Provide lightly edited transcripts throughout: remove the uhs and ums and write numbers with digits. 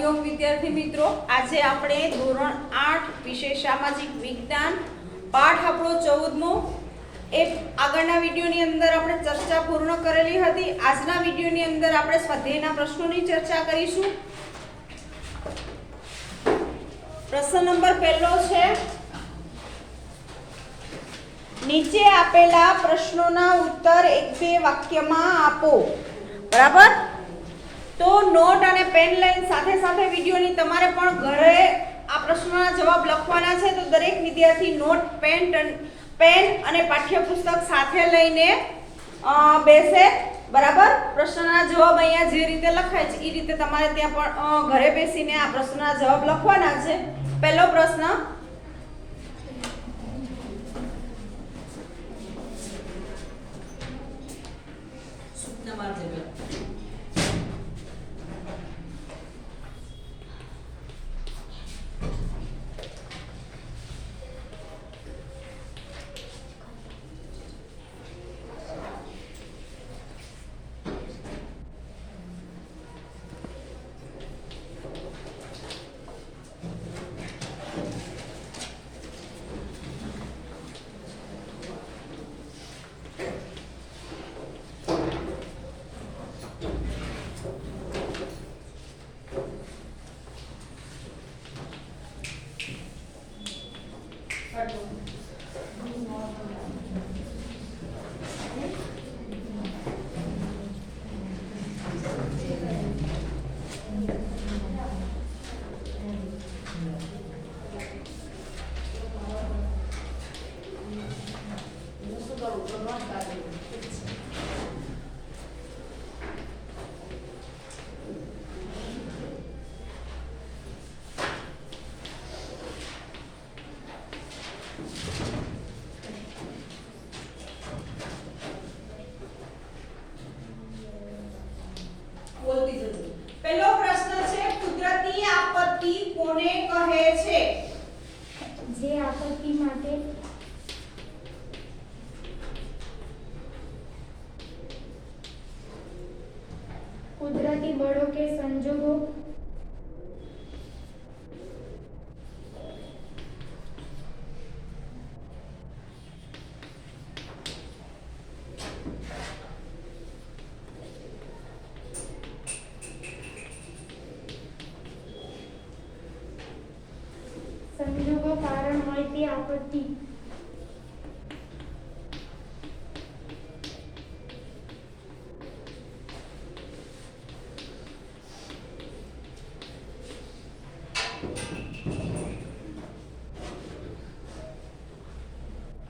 Welcome વિદ્યાર્થી મિત્રો। આજે આપણે ધોરણ 8 વિષય સામાજિક વિજ્ઞાન પાઠ આપણો 14મો એ આગળના વિડિયોની અંદર આપણે ચર્ચા પૂર્ણ કરેલી હતી। આજના વિડિયોની અંદર આપણે સ્વાધ્યાયના પ્રશ્નોની ચર્ચા કરીશું। પ્રશ્ન નંબર પહેલો છે, નીચે આપેલા પ્રશ્નોના ઉત્તર એક બે વાક્યમાં આપો। બરાબર, તો નોટ અને પેન લઈને સાથે સાથે વિડિયોની તમારે પણ ઘરે આ પ્રશ્નોના જવાબ લખવાના છે। તો દરેક વિદ્યાર્થી નોટ પેન અને પાઠ્યપુસ્તક સાથે લઈને બેસે। બરાબર, પ્રશ્નના જવાબ અહીંયા જે રીતે લખાય છે એ રીતે તમારે ત્યાં પણ ઘરે બેસીને આ પ્રશ્નના જવાબ લખવાના છે। પહેલો પ્રશ્ન, પહેલો પ્રશ્ન છે, કુદરતી આપત્તિ કોને કહે છે? જે આપત્તિ માટે કુદરતી બળો કે સંજોગો કારણ હોય તે આપત્તિ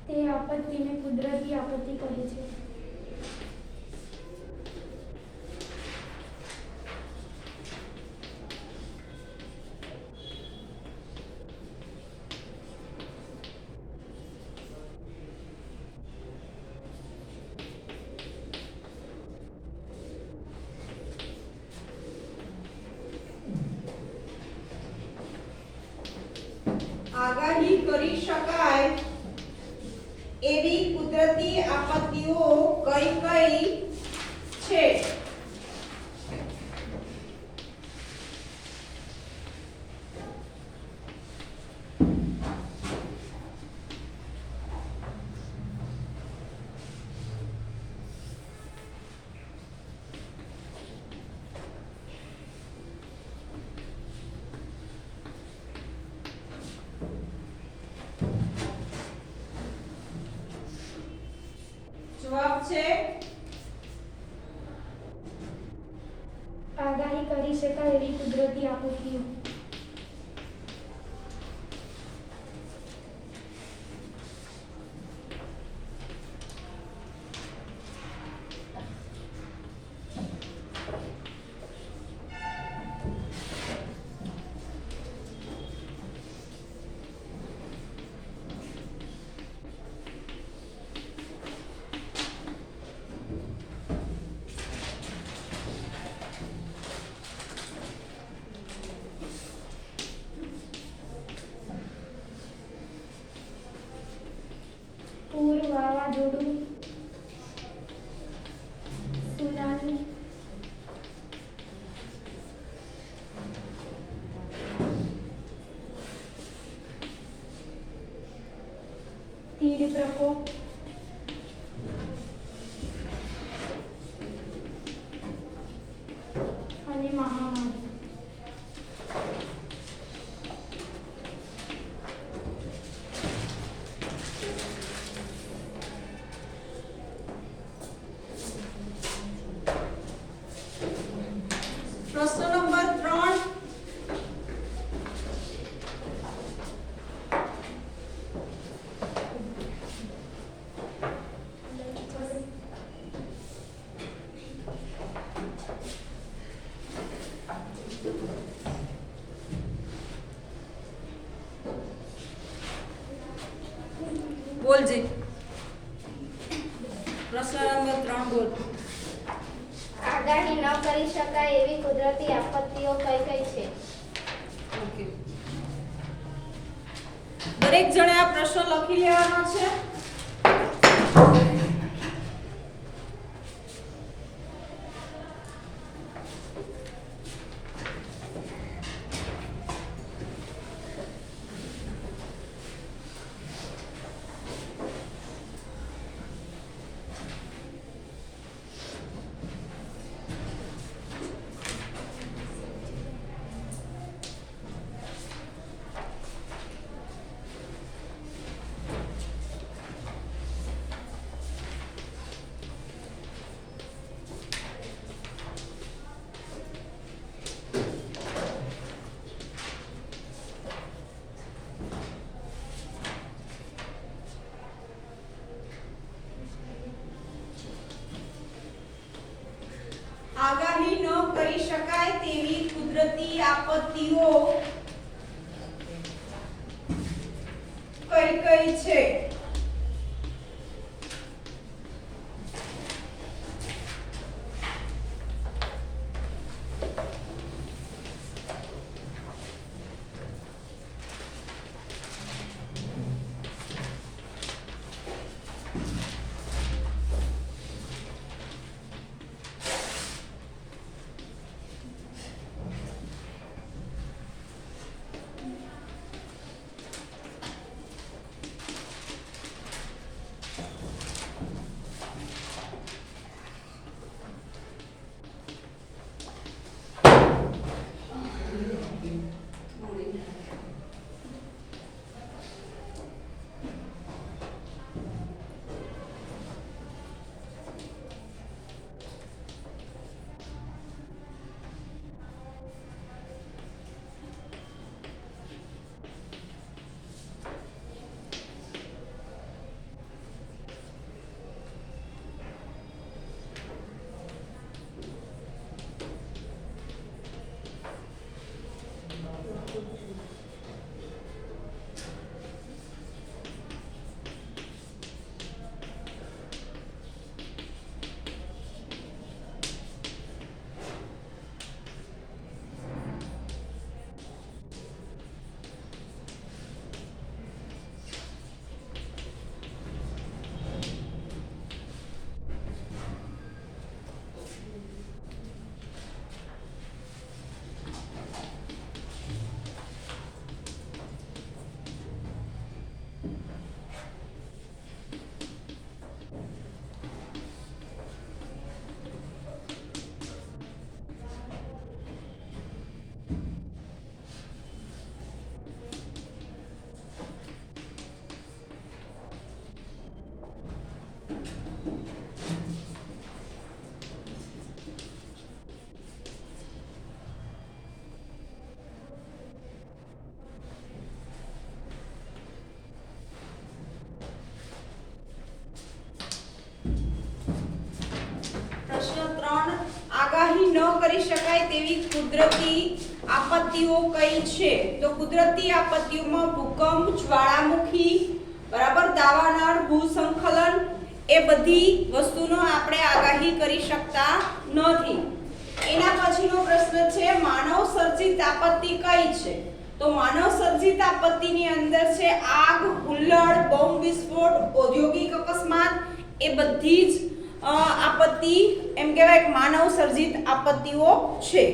તે આપત્તિને કુદરતી આપત્તિ કહે છે। આગાહી કરી શકાય એવી કુદરતી આપત્તિઓ કઈ કઈ છે? જવાબ છે આગાહી કરી શકાય એવી કુદરતી આપત્તિઓ। અને મહામારી. પ્રશ્ન નંબર 3. બોલજી. પ્રશ્ન નંબર 3 બોલ. આગાહી ન કરી શકાય એવી કુદરતી આપત્તિઓ કઈ કઈ છે? ઓકે. દરેક જણે આ પ્રશ્ન લખી લેવાનો છે. આગાહી ન કરી શકાય તેવી કુદરતી આપત્તિઓ કઈ કઈ છે? આગાહી ન કરી શકાય તેવી કુદરતી આપત્તિઓ કઈ છે? તો કુદરતી આપત્તિઓમાં ભૂકંપ, જ્વાળામુખી, બરાબર, દાવાનળ, ભૂસ્ખલન, એ બધી વસ્તુનો આપણે આગાહી કરી શકતા નથી. એના પછીનો પ્રશ્ન છે માનવ સર્જિત આપત્તિ કઈ છે? તો માનવ સર્જિત આપત્તિની અંદર છે આગ, હુલ્લડ, બોમ્બ વિસ્ફોટ, ઔદ્યોગિક અકસ્માત, એ બધી જ આપત્તિ એમ કહેવાય કે માનવ સર્જિત આપત્તિઓ છે.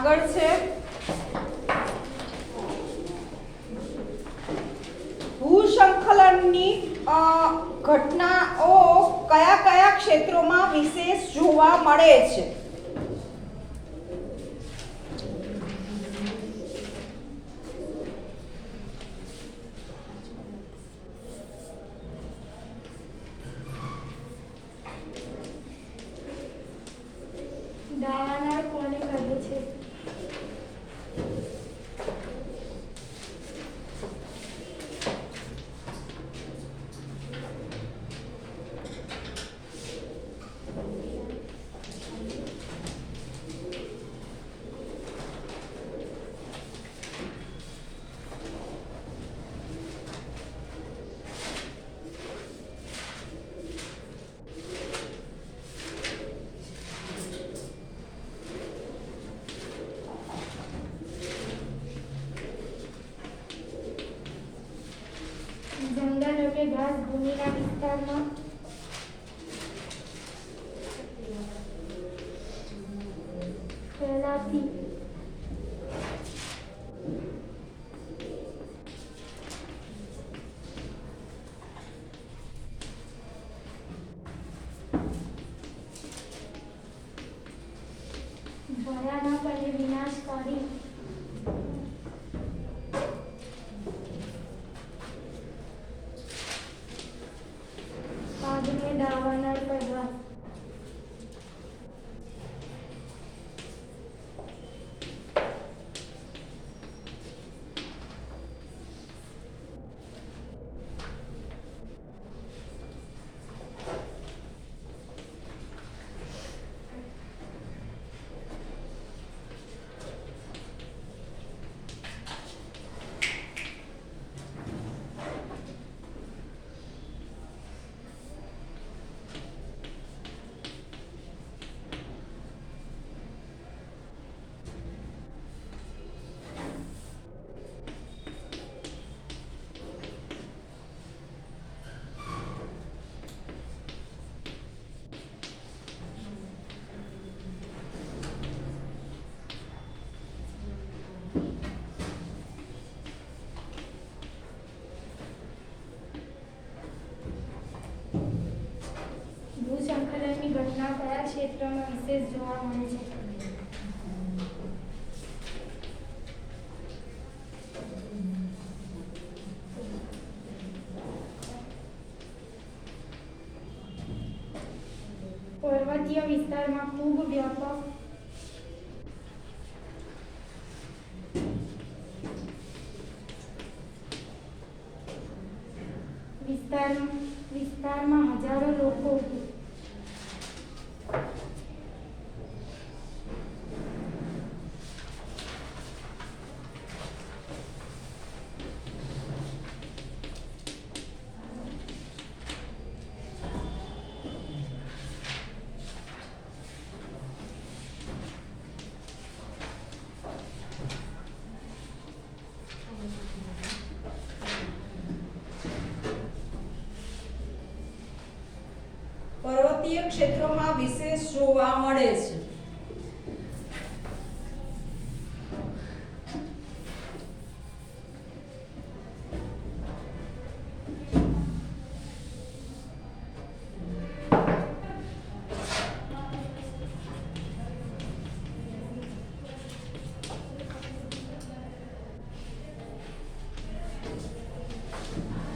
આગળ છે ભૂસંકલનની ઘટનાઓ કયા કયા ક્ષેત્રોમાં વિશેષ જોવા મળે છે? દાવાનળ કોને કહે છે? જંગલો કે ઘાસ ભૂમિના વિસ્તારમાં ફેલાતી ભયાનક અને વિનાશકારી આગને દાવાનળ કહેવાય. ભૂસંકલનની ઘટના કયા ક્ષેત્રમાં વિશેષ જોવા મળે છે? પર્વતીય વિસ્તારમાં ખૂબ વ્યાપક વિસ્તારમાં હજારો લોકો પર્વતીય ક્ષેત્રોમાં વિશેષ જોવા મળે છે.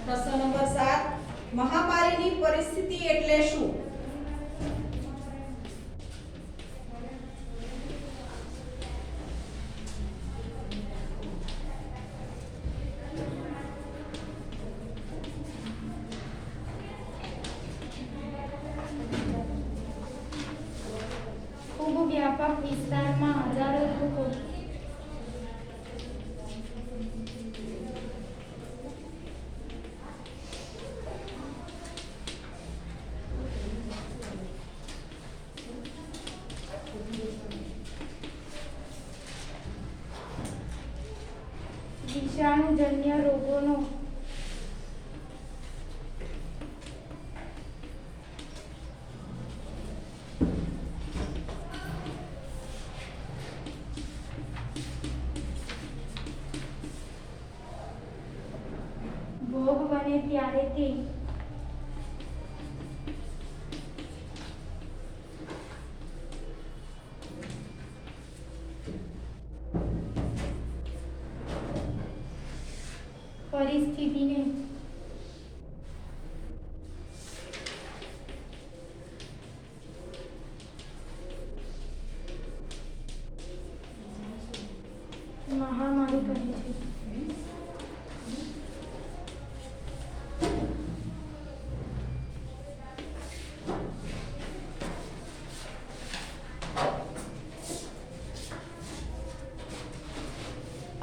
પ્રશ્ન નંબર 7 મહામારીની પરિસ્થિતિ એટલે શું? ખૂબ વ્યાપક વિસ્તારમાં હજારો લોકો વિષાણુજન્ય રોગોનો ત્યારે તે પરિસ્થિતિને મહામારી કહે છે.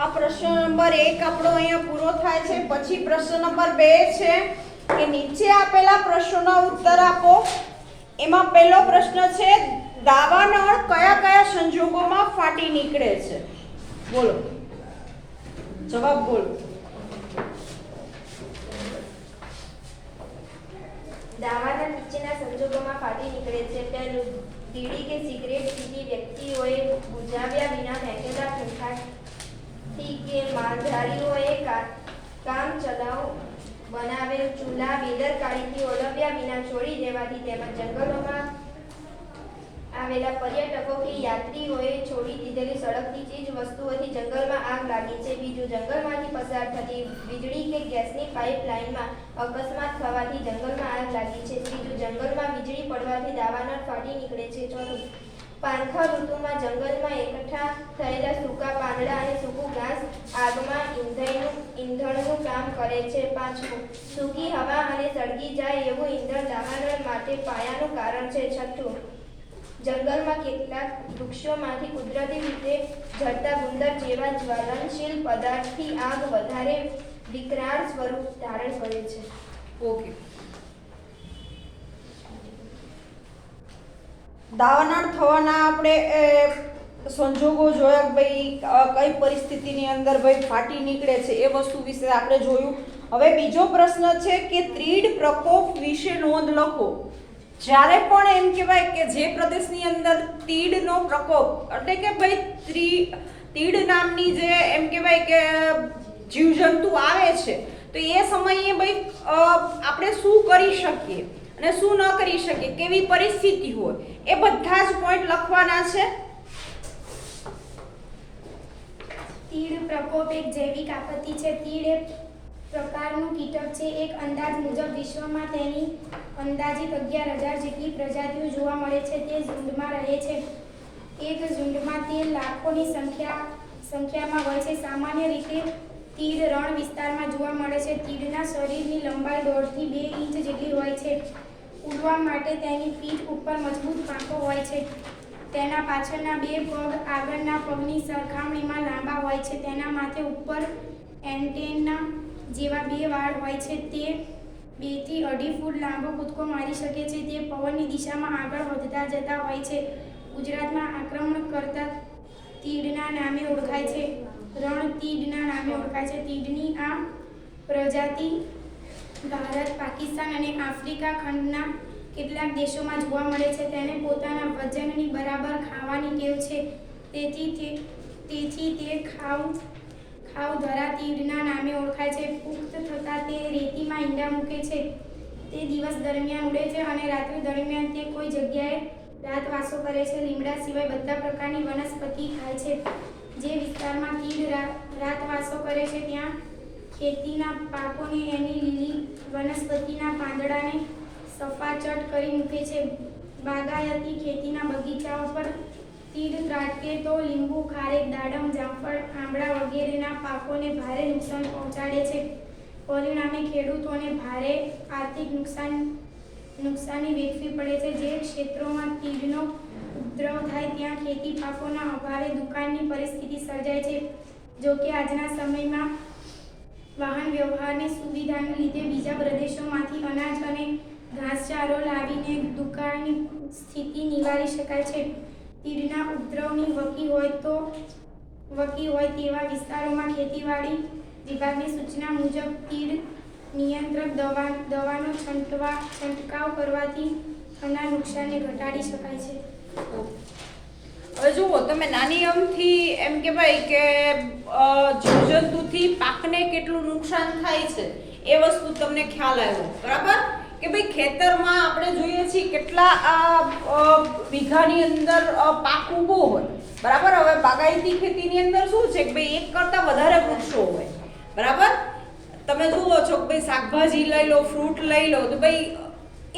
આ પ્રશ્ન નંબર 1 આપણો અહીંયા પૂરો થાય છે. પછી પ્રશ્ન નંબર 2 છે કે નીચે આપેલા પ્રશ્નોના ઉત્તર આપો. એમાં પહેલો પ્રશ્ન છે દાવાનળ કયા કયા સંજોગોમાં ફાટી નીકળે છે? બોલો, જવાબ બોલો. દાવાનળ નીચેના સંજોગોમાં ફાટી નીકળે છે. પહેલું, બીડી કે સિગરેટ પીતી વ્યક્તિઓએ બુઝાવ્યા વિના ફેંકેલા ખૂંખાથી કે માલધારીઓએ કામ ચલાઉ બનાવેલ ચૂલા બેદરકારીથી ઓલવ્યા વિના છોડી દેવાથી તેમજ જંગલોમાં આવેલા પર્યટકો કે યાત્રીઓએ છોડી દીધેલી સળગતી ચીજ વસ્તુઓથી જંગલમાં આગ લાગી છે. બીજું, જંગલમાંથી પસાર થતી વીજળી કે ગેસની પાઇપલાઇનમાં અકસ્માત થવાથી જંગલમાં આગ લાગી છે. ત્રીજું, જંગલમાં વીજળી પડવાથી દાવાનળ ફાટી નીકળે છે. ચોથું, પાનખર ઋતુમાં જંગલમાં એકઠા થયેલા સૂકા પાંદડા અને સૂકું ઘાસ આગમાં ઈંધણનું કામ કરે છે. પાંચમું, સૂકી હવા અને સળગી જાય એવું ઈંધણ દાવાનળ માટે પાયાનું કારણ છે. છઠ્ઠું, જંગલમાં કેટલાક વૃક્ષોમાંથી કુદરતી રીતે ઝરતા ગુંદર જેવા જ્વલનશીલ પદાર્થથી આગ વધારે વિકરાળ સ્વરૂપ ધારણ કરે છે. ઓકે, દાવાનળ થવાના આપણે સંજોગો જોયા કે ભાઈ કઈ પરિસ્થિતિની અંદર ભાઈ ફાટી નીકળે છે એ વસ્તુ વિશે આપણે જોયું. હવે બીજો પ્રશ્ન છે કે તીડ પ્રકોપ વિશે નોંધ લખો. જ્યારે પણ એમ કહેવાય કે જે પ્રદેશની અંદર તીડનો પ્રકોપ એટલે કે ભાઈ તીડ નામની જે એમ કહેવાય કે જીવજંતુ આવે છે તો એ સમયે ભાઈ આપણે શું કરી શકીએ અને શું ન કરી શકીએ, કેવી પરિસ્થિતિ હોય એ બધા જ પોઈન્ટ લખવાના છે. તીડ પ્રકોપ એક જૈવિક આપત્તિ છે. તીડ એક પ્રકારનું કીટક છે. એક અંદાજ મુજબ વિશ્વમાં તેની અંદાજિત 11,000 જેટલી પ્રજાતિઓ જોવા મળે છે. તે ઝુંડમાં રહે છે. એક ઝુંડમાં તે લાખોની સંખ્યામાં હોય છે. સામાન્ય રીતે તીડ રણ વિસ્તારમાં જોવા મળે છે. તીડના શરીરની લંબાઈ 1.5 થી 2 ઇંચ જેટલી હોય છે. ઉડવા માટે તેની પીઠ ઉપર મજબૂત પાંખો હોય છે. તેના પાછળના 2 પગ આગળના પગની સરખામણીમાં લાંબા હોય છે. તેના માથે ઉપર એન્ટેના જેવા 2 વાળ હોય છે. તે 2 થી 2.5 ફૂટ લાંબો કૂદકો મારી શકે છે. તે પવનની દિશામાં આગળ વધતા જતા હોય છે. ગુજરાતમાં આક્રમણ કરતા તીડના નામે ઓળખાય છે. રણ તીડના નામે ઓળખાય છે. તીડની આ પ્રજાતિ ભારત, પાકિસ્તાન અને આફ્રિકા ખંડના કેટલાક દેશોમાં જોવા મળે છે. તેને પોતાના વજનની બરાબર ખાવાની ટેવ છે. તેથી તે ખાવધરા તીડના નામે ઓળખાય છે. પુખ્ત થતાં તે રેતીમાં ઈંડા મૂકે છે. તે દિવસ દરમિયાન ઉડે છે અને રાત્રિ દરમિયાન તે કોઈ જગ્યાએ રાતવાસો કરે છે. લીમડા સિવાય બધા પ્રકારની વનસ્પતિ ખાય છે. જે વિસ્તારમાં તીડ રાતવાસો કરે છે ત્યાં ખેતીના પાકોને એની લીલી વનસ્પતિના પાંદડાને સફાચટ કરી મૂકે છે. બાગાયતી ખેતીના બગીચાઓ પર તીડ ત્રાટકે તો લીંબુ, ખારેક, દાડમ, જામફળ, આંબળા વગેરેના પાકોને ભારે નુકસાન પહોંચાડે છે. પરિણામે ખેડૂતોને ભારે આર્થિક નુકસાની વેઠવી પડે છે. જે ક્ષેત્રોમાં તીડનો ઉપદ્રવ થાય ત્યાં ખેતી પાકોના અભાવે દુકાળની પરિસ્થિતિ સર્જાય છે. જોકે આજના સમયમાં વાહન વ્યવહારની સુવિધાને લીધે બીજા પ્રદેશોમાંથી અનાજ અને ઘાસચારો લાવીને દુકાળની સ્થિતિ નિવારી શકાય છે. તીડના ઉપદ્રવની વકી હોય તેવા વિસ્તારોમાં ખેતીવાડી વિભાગની સૂચના મુજબ તીડ નિયંત્રક દવાનો છંટકાવ કરવાથી થનાર નુકસાનને ઘટાડી શકાય છે. હવે જુઓ તમે નાની અમથી એમ કહેવાય કે જીવજંતુથી પાકને કેટલું નુકસાન થાય છે એ વસ્તુ તમને ખ્યાલ આવ્યો, બરાબર? કે ભાઈ ખેતરમાં આપણે જોઈએ છીએ કેટલા વીઘાની અંદર પાક ઊભો હોય, બરાબર? હવે બાગાયતી ખેતીની અંદર શું છે કે ભાઈ એક કરતાં વધારે વૃક્ષો હોય, બરાબર? તમે જુઓ છો કે ભાઈ શાકભાજી લઈ લો, ફ્રૂટ લઈ લો, તો ભાઈ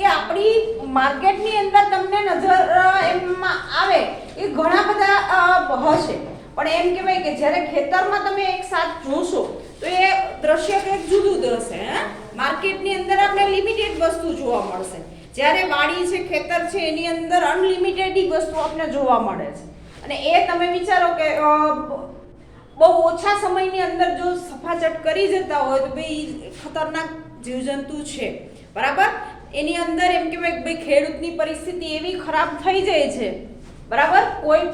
એ આપણી માર્કેટની અંદર તમને નજર એમાં આવે એ ઘણા બધા હશે, પણ એમ કહેવાય કે જ્યારે ખેતરમાં તમે એક સાથ જોશો તો એ દ્રશ્ય કંઈક જુદું જ હશે. માર્કેટની અંદર આપણે લિમિટેડ વસ્તુ જોવા મળશે, જ્યારે વાડી છે, ખેતર છે, એની અંદર અનલિમિટેડ વસ્તુ આપણે જોવા મળે છે. અને એ તમે વિચારો કે બહુ ઓછા સમયની અંદર જો સફાચટ કરી જતા હોય તો ભાઈ ખતરનાક જીવજંતુ છે, બરાબર? એની અંદર એમ કહેવાય કે ભાઈ ખેડૂતની પરિસ્થિતિ એવી ખરાબ થઈ જાય છે, બરાબર? કોઈ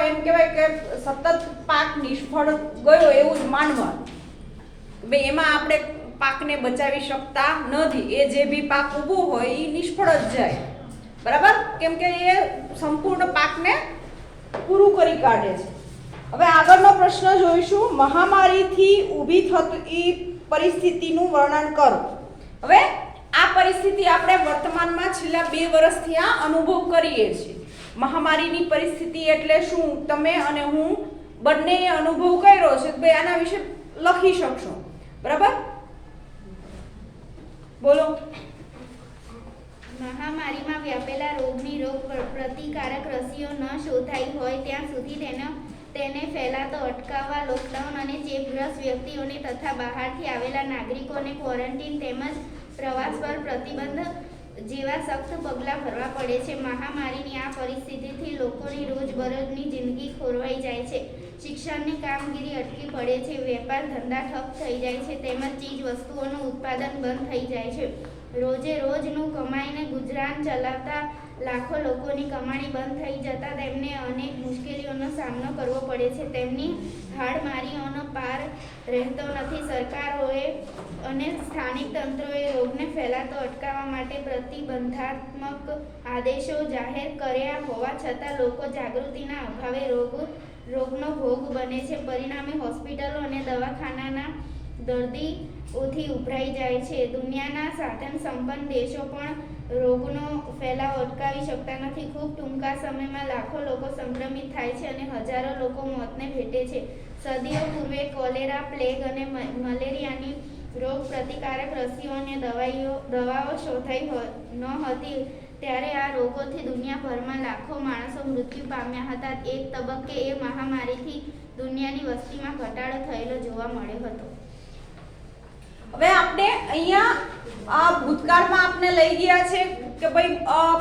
એમ કહેવાય કે સતત પાક નિષ્ફળ ગયો એવું જ માનવાનું, ભાઈ એમાં આપણે પાકને બચાવી શકતા નથી. એ જે બી પાક ઊભો હોય એ નિષ્ફળ જ જાય, બરાબર? કેમ કે એ સંપૂર્ણ પાકને પૂરું કરી કાઢે છે. હવે આગળનો પ્રશ્ન જોઈશું, મહામારીથી ઊભી થતી પરિસ્થિતિનું વર્ણન કરો. હવે આ પરિસ્થિતિ આપણે વર્તમાનમાં છેલ્લા 2 વર્ષથી આ અનુભવ કરીએ છીએ. મહામારીની પરિસ્થિતિ એટલે શું? તમે અને હું બંને અનુભવ કર્યો છે, ભાઈ આના વિશે લખી શકશો, બરાબર? બોલો. મહામારીમાં વ્યાપેલા રોગની રોગ પ્રતિકારક રસીઓ ન શોધાઈ હોય ત્યાં સુધી તેને ફેલાતો અટકાવવા લોકડાઉન અને ચેપગ્રસ્ત વ્યક્તિઓને તથા બહારથી આવેલા નાગરિકોને ક્વોરન્ટીન તેમજ પ્રવાસ પર પ્રતિબંધ જેવા સખ્ત પગલાં ભરવા પડે છે. મહામારીની આ પરિસ્થિતિથી લોકોની રોજબરોજની જિંદગી ખોરવાઈ જાય છે, શિક્ષણની કામગીરી અટકી પડે છે, વેપાર ધંધા ઠપ થઈ જાય છે, તેમજ ચીજ વસ્તુઓનું ઉત્પાદન બંધ થઈ જાય છે. રોજે રોજનું કમાઈને ગુજરાન ચલાવતા લાખો લોકોની કમાણી બંધ થઈ જતા તેમને અનેક મુશ્કેલીઓનો સામનો કરવો પડે છે. તેમની હાડમારીઓનો પાર રહેતો નથી. સરકારોએ અને સ્થાનિક તંત્રોએ રોગને ફેલાતો અટકાવવા માટે પ્રતિબંધાત્મક આદેશો જાહેર કર્યા હોવા છતાં લોકો જાગૃતિના અભાવે રોગનો ભોગ બને છે. પરિણામે હોસ્પિટલો અને દવાખાનાના દર્દીઓથી ઉભરાઈ જાય છે. દુનિયાના સાધન સંપન્ન દેશો પણ રોગનો ફેલાવો અટકાવી શકતા નથી. ખૂબ ટૂંકા સમયમાં લાખો લોકો સંક્રમિત થાય છે અને હજારો લોકો મોતને ભેટે છે. સદીઓ પૂર્વે કોલેરા, પ્લેગ અને મલેરિયાની રોગ પ્રતિકારક રસીઓ અને દવાઓ શોધાઈ ન હતી ત્યારે આ રોગોથી દુનિયાભરમાં લાખો માણસો મૃત્યુ પામ્યા હતા. એક તબક્કે એ મહામારીથી દુનિયાની વસ્તીમાં ઘટાડો થયેલો જોવા મળ્યો હતો. હવે આપણે અહીંયા ભૂતકાળમાં આપણે લઈ ગયા છે કે ભાઈ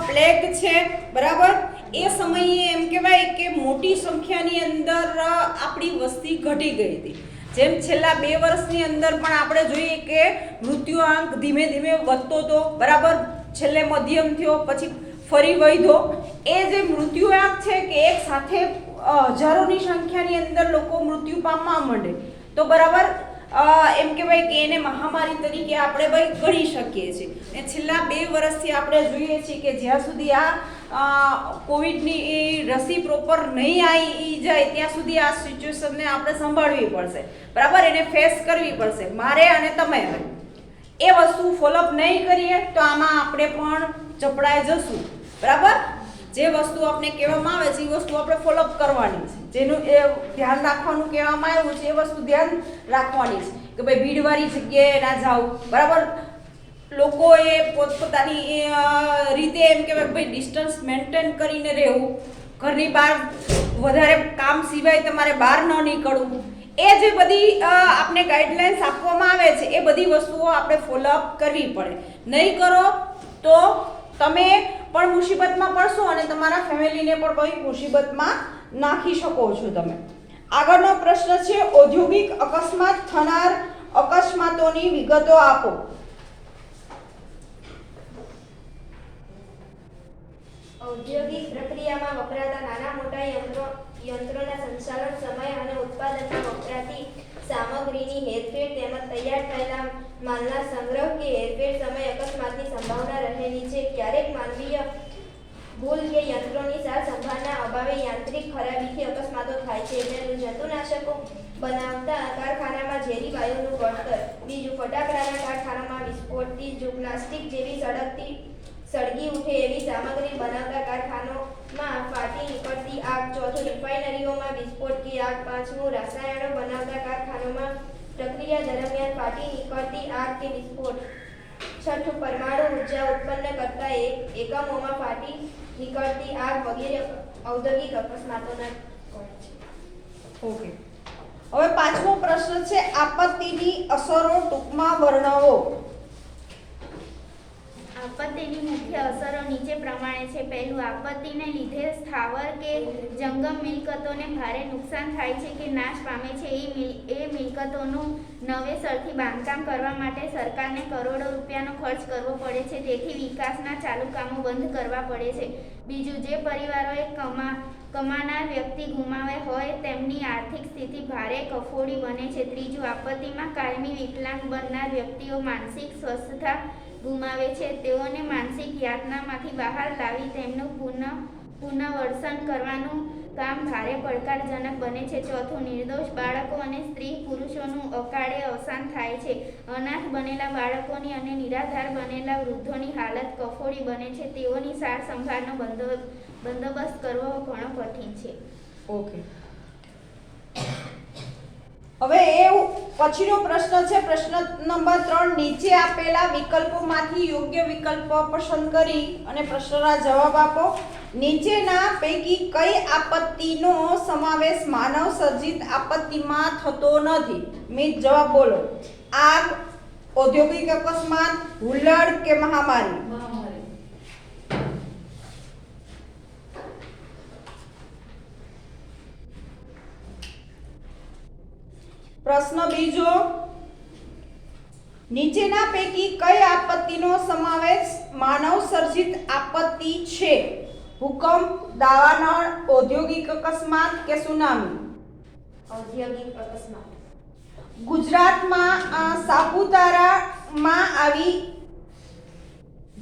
પ્લેગ છે, બરાબર? એ સમયે એમ કહેવાય કે મોટી સંખ્યાની અંદર આપણી વસ્તી ઘટી ગઈ હતી. જેમ છેલ્લા 2 વર્ષની અંદર પણ આપણે જોઈએ કે મૃત્યુઆંક ધીમે ધીમે વધતો હતો, બરાબર? છેલ્લે મધ્યમ થયો, પછી ફરી વધ્યો. એ જે મૃત્યુઆંક છે કે એક સાથે હજારોની સંખ્યાની અંદર લોકો મૃત્યુ પામવા માંડે તો બરાબર એમ કહેવાય કે એને મહામારી તરીકે આપણે ભાઈ ગણી શકીએ છીએ. અને છેલ્લા 2 વર્ષથી આપણે જોઈએ છીએ કે જ્યાં સુધી આ કોવિડની રસી પ્રોપર નહીં આવી જાય ત્યાં સુધી આ સિચ્યુએશનને આપણે સંભાળવી પડશે, બરાબર? એને ફેસ કરવી પડશે, મારે અને તમે. એ વસ્તુ ફોલોઅપ નહીં કરીએ તો આમાં આપણે પણ ચપડાઈ જશું, બરાબર? જે વસ્તુ આપણે કહેવામાં આવે છે એ વસ્તુ આપણે ફોલોઅપ કરવાની છે, જેનું એ ધ્યાન રાખવાનું કહેવામાં આવ્યું છે એ વસ્તુ ધ્યાન રાખવાની છે કે ભાઈ ભીડવાળી જગ્યાએ ના જાવ, બરાબર? લોકોએ પોતપોતાની રીતે એમ કહેવાય ભાઈ ડિસ્ટન્સ મેન્ટેન કરીને રહેવું, ઘરની બહાર વધારે કામ સિવાય તમારે બહાર ન નીકળવું. એ જે બધી આપણે ગાઈડલાઇન્સ આપવામાં આવે છે એ બધી વસ્તુઓ આપણે ફોલોઅપ કરવી પડે. નહીં કરો તો તમે પણ મુસીબતમાં પડશો અને તમારા ફેમિલીને પણ કોઈ મુસીબતમાં નાખી શકો છો તમે. આગળનો પ્રશ્ન છે, ઔદ્યોગિક અકસ્માત થનાર અકસ્માતોની વિગતો આપો. ઔદ્યોગિક પ્રક્રિયામાં વપરાતા નાના મોટા યંત્રોના સંચાલન સમય અને ઉત્પાદનમાં વપરાતી સામગ્રીની હેરફેર તેમજ તૈયાર થયેલા માલના સંગ્રહ કે હેરફેર સમયે અકસ્માતની સંભાવના રહેલી છે. ક્યારેક માનવીય ભૂલ કે યંત્રોની સાર સંભાળના અભાવે યાંત્રિક ખરાબીથી અકસ્માતો થાય છે. પહેલું, જંતુનાશકો બનાવતા કારખાનામાં ઝેરી વાયુનું ગળતર. બીજું, ફટાકડાના કારખાનામાં વિસ્ફોટ. ત્રીજું, પ્લાસ્ટિક જેવી સળગી ઉઠે એવી સામગ્રી બનાવતા કારખાનામાં ફાટી નીકળતી આગ. ચોથું, રિફાઇનરીઓમાં વિસ્ફોટ કે આગ. પાંચમું, રસાયણો બનાવતા કારખાનામાં પ્રક્રિયા દરમિયાન ફાટી નીકળતી આગ કે વિસ્ફોટ. છઠ્ઠું, પરમાણુ ઉર્જા ઉત્પન્ન કરતા એકમોમાં ફાટી નીકળતી આગ વગેરે ઔદ્યોગિક અકસ્માતોના કારણ છે. ઓકે. હવે પાંચમો પ્રશ્ન છે, આપત્તિની અસરો ટૂંકમાં વર્ણવો. આપત્તિની મુખ્ય અસરો નીચે પ્રમાણે છે. પહેલું, આપત્તિને લીધે સ્થાવર કે જંગમ મિલકતોને ભારે નુકસાન થાય છે કે નાશ પામે છે. એ મિલકતોનું નવેસરથી બાંધકામ કરવા માટે સરકારને કરોડો રૂપિયાનો ખર્ચ કરવો પડે છે. તેથી વિકાસના ચાલુ કામો બંધ કરવા પડે છે. બીજું, જે પરિવારોએ કમાનાર વ્યક્તિ ગુમાવે હોય તેમની આર્થિક સ્થિતિ ભારે કફોડી બને છે. ત્રીજું, આપત્તિમાં કાયમી વિકલાંગ બનનાર વ્યક્તિઓ માનસિક સ્વસ્થતા ગુમાવે છે. તેઓને માનસિક યાતનામાંથી બહાર લાવી તેમનું પુનર્વસન કરવાનું કામ ભારે પડકારજનક બને છે. ચોથું, નિર્દોષ બાળકો અને સ્ત્રી પુરુષોનું અકાળે અવસાન થાય છે. અનાથ બનેલા બાળકોની અને નિરાધાર બનેલા વૃદ્ધોની હાલત કફોડી બને છે. તેઓની સાર સંભાળનો બંદોબસ્ત કરવો ઘણો કઠિન છે. ઓકે. હવે પછીનો પ્રશ્ન છે, પ્રશ્ન નંબર 3. નીચે આપેલા વિકલ્પોમાંથી યોગ્ય વિકલ્પ પસંદ કરી અને પ્રશ્નના જવાબ આપો. નીચેના પૈકી કઈ આપત્તિનો સમાવેશ માનવ સર્જિત આપત્તિમાં થતો નથી? મિત જવાબ બોલો. આગ, ઔદ્યોગિક અકસ્માત, હુલ્લડ કે મહામારી? પ્રશ્ન બીજો, નીચેના પૈકી કઈ આપત્તિનો સમાવેશ માનવ સર્જિત આપત્તિ છે? ભૂકંપ, દાવાનળ, ઔદ્યોગિક અકસ્માત કે સુનામી? ઔદ્યોગિક અકસ્માત. ગુજરાતમાં સાપુતારામાં આવી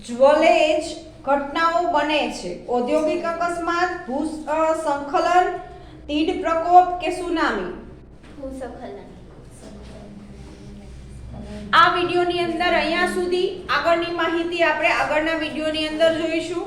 જ્વલેજ ઘટનાઓ બને છે. ઔદ્યોગિક અકસ્માત, ભૂસ્ખલન, તીડ પ્રકોપ કે સુનામી? ભૂસ્ખલન. આ વિડિયોની અંદર અહીંયા સુધી. આગળની માહિતી આપણે આગળના વિડિયોની અંદર જોઈશું.